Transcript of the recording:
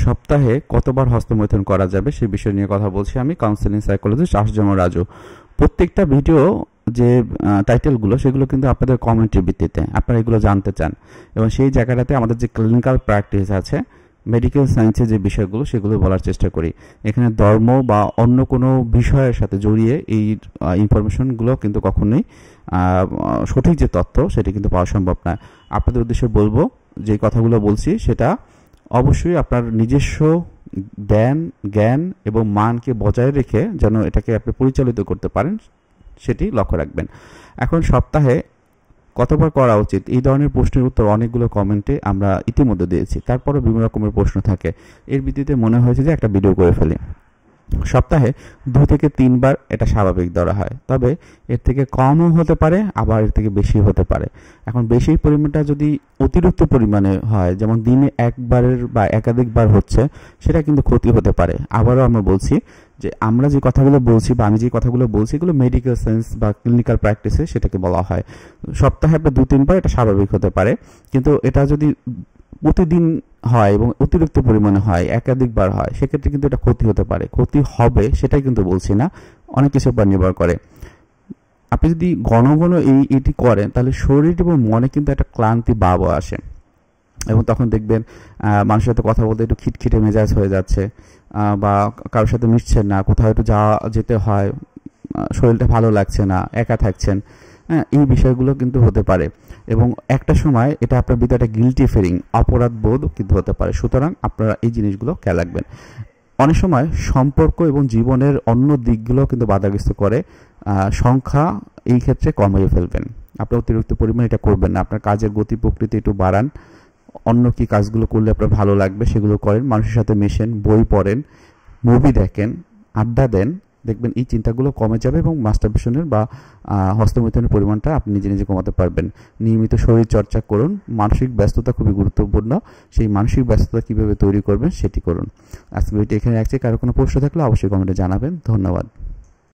সপ্তাহে কতবার হস্তমৈথুন করা যাবে সেই বিষয় নিয়ে কথা বলছি আমি, কাউন্সিলিং সাইকোলজিস্ট আশজামা রাজু। প্রত্যেকটা ভিডিও যে টাইটেলগুলো সেগুলো কিন্তু আপনাদের কমেন্টের ভিত্তিতে আপনারা এগুলো জানতে চান, এবং সেই জায়গাটাতে আমাদের যে ক্লিনিক্যাল প্র্যাকটিস আছে, মেডিকেল সায়েন্সের যে বিষয়গুলো সেগুলো বলার চেষ্টা করি। এখানে ধর্ম বা অন্য কোনো বিষয়ের সাথে জড়িয়ে এই ইনফরমেশনগুলো কিন্তু কখনোই সঠিক যে তথ্য সেটা কিন্তু পাওয়া সম্ভব নয়। আপনাদের উদ্দেশ্যে বলবো যে কথাগুলো বলছি সেটা অবশ্যই আপনার নিজস্ব জ্ঞান এবং মানকে বজায় রেখে যেন এটাকে আপনি পরিচালিত করতে পারেন সেটি লক্ষ্য রাখবেন। এখন সপ্তাহে কতবার করা উচিত এই ধরনের প্রশ্নের উত্তর অনেকগুলো কমেন্টে আমরা ইতিমধ্যে দিয়েছি, তারপরও বিভিন্ন রকমের প্রশ্ন থাকে। এর ভিত্তিতে মনে হয়েছে যে একটা ভিডিও করে ফেলি। সপ্তাহে 2 থেকে 3 বার এটা স্বাভাবিক ধরা হয়, তবে এর থেকে কমও হতে পারে, আবার এর থেকে বেশি হতে পারে। এখন বেশি পরিমাণটা যদি অতিরিক্ত পরিমাণে হয়, যেমন দিনে একবারের বা একাধিকবার হচ্ছে, সেটা কিন্তু ক্ষতি হতে পারে। আবারও আমরা বলছি যে আমরা যে কথাগুলো বলছি বা আমি যে কথাগুলো বলছি এগুলো মেডিকেল সায়েন্স বা ক্লিনিক্যাল প্র্যাকটিসে সেটাকে বলা হয়। সপ্তাহে আপনার 2-3 বার এটা স্বাভাবিক হতে পারে, কিন্তু এটা যদি প্রতিদিন হয় এবং অতিরিক্ত পরিমাণে হয়, একাধিকবার হয়, সেক্ষেত্রে কিন্তু এটা ক্ষতি হতে পারে। ক্ষতি হবে সেটাই কিন্তু বলছি না, অনেক কিছুর উপর নির্ভর করে। আপনি যদি ঘন ঘন এটি করেন তাহলে শরীর এবং মনে কিন্তু একটা ক্লান্তি ভাব আসে, এবং তখন দেখবেন মানুষের সাথে কথা বলতে একটু খিটখিটে মেজাজ হয়ে যাচ্ছে, বা কারোর সাথে মিশছেন না, কোথাও একটু যেতে হয়, শরীরটা ভালো লাগছে না, একা থাকছেন। এই বিষয়গুলো কিন্তু হতে পারে, এবং একটা সময় এটা আপনার ভিতরে একটা গিল্টি ফিলিং, অপরাধ বোধ কিন্তু হতে পারে। সুতরাং আপনারা এই জিনিসগুলো খেয়াল রাখবেন। অনেক সময় সম্পর্ক এবং জীবনের অন্য দিকগুলো কিন্তু বাধাগ্রস্ত করে, সংখ্যা এই ক্ষেত্রে কমিয়ে ফেলবেন। আপনি অতিরিক্ত পরিমাণে এটা করবেন না। আপনার কাজের গতি প্রকৃতি একটু বাড়ান, অন্য কি কাজগুলো করলে আপনার ভালো লাগবে সেগুলো করেন, মানুষের সাথে মেশেন, বই পড়েন, মুভি দেখেন, আড্ডা দেন, দেখবেন এই চিন্তাগুলো কমে যাবে এবং মাস্টারবেশনের বা হস্তমৈথুনের পরিমাণটা আপনি নিজে নিজে কমাতে পারবেন। নিয়মিত শরীর চর্চা করুন। মানসিক ব্যস্ততা খুবই গুরুত্বপূর্ণ, সেই মানসিক ব্যস্ততা কীভাবে তৈরি করবেন সেটি করুন। আজকে ভিডিওটি এখানে রাখছি। কারো কোনো প্রশ্ন থাকলে অবশ্যই কমেন্টে জানাবেন। ধন্যবাদ।